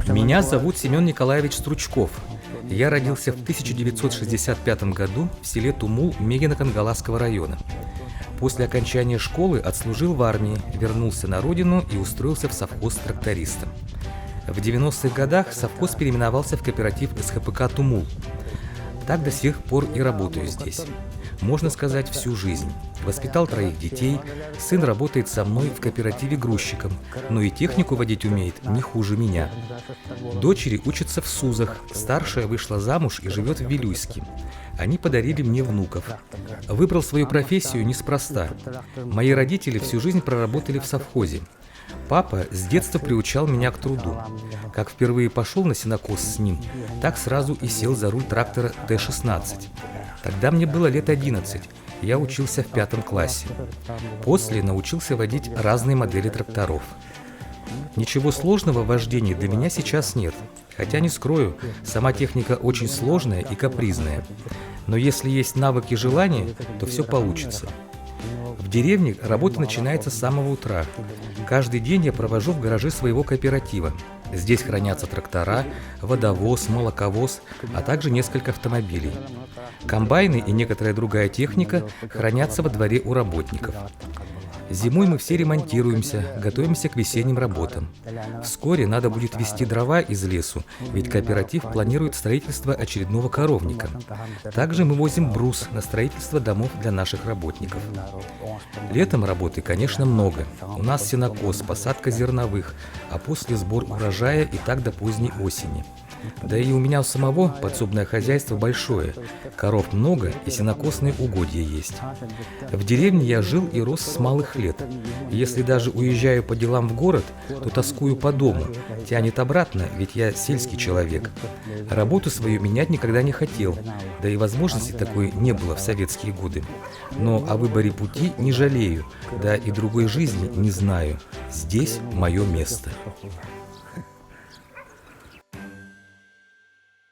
Меня зовут Семен Николаевич Стручков. Я родился в 1965 году в селе Тумул Мегино-Кангаласского района. После окончания школы отслужил в армии, вернулся на родину и устроился в совхоз трактористом. В 90-х годах совхоз переименовался в кооператив СХПК «Тумул». Так до сих пор и работаю здесь. Можно сказать, всю жизнь. Воспитал 3 детей, сын работает со мной в кооперативе грузчиком, но и технику водить умеет не хуже меня. Дочери учатся в СУЗах, старшая вышла замуж и живет в Вилюйске. Они подарили мне внуков. Выбрал свою профессию неспроста. Мои родители всю жизнь проработали в совхозе. Папа с детства приучал меня к труду. Как впервые пошел на сенокос с ним, так сразу и сел за руль трактора Т-16. Тогда мне было лет 11, я учился в 5 классе. После научился водить разные модели тракторов. Ничего сложного в вождении для меня сейчас нет. Хотя не скрою, сама техника очень сложная и капризная. Но если есть навык и желание, то все получится. В деревне работа начинается с самого утра. Каждый день я провожу в гараже своего кооператива. Здесь хранятся трактора, водовоз, молоковоз, а также несколько автомобилей. Комбайны и некоторая другая техника хранятся во дворе у работников. Зимой мы все ремонтируемся, готовимся к весенним работам. Вскоре надо будет везти дрова из лесу, ведь кооператив планирует строительство очередного коровника. Также мы возим брус на строительство домов для наших работников. Летом работы, конечно, много. У нас сенокос, посадка зерновых, а после сбор урожая и так до поздней осени. Да и у меня у самого подсобное хозяйство большое, коров много и сенокосные угодья есть. В деревне я жил и рос с малых лет. Если даже уезжаю по делам в город, то тоскую по дому, тянет обратно, ведь я сельский человек. Работу свою менять никогда не хотел, да и возможности такой не было в советские годы. Но о выборе пути не жалею, да и другой жизни не знаю. Здесь мое место.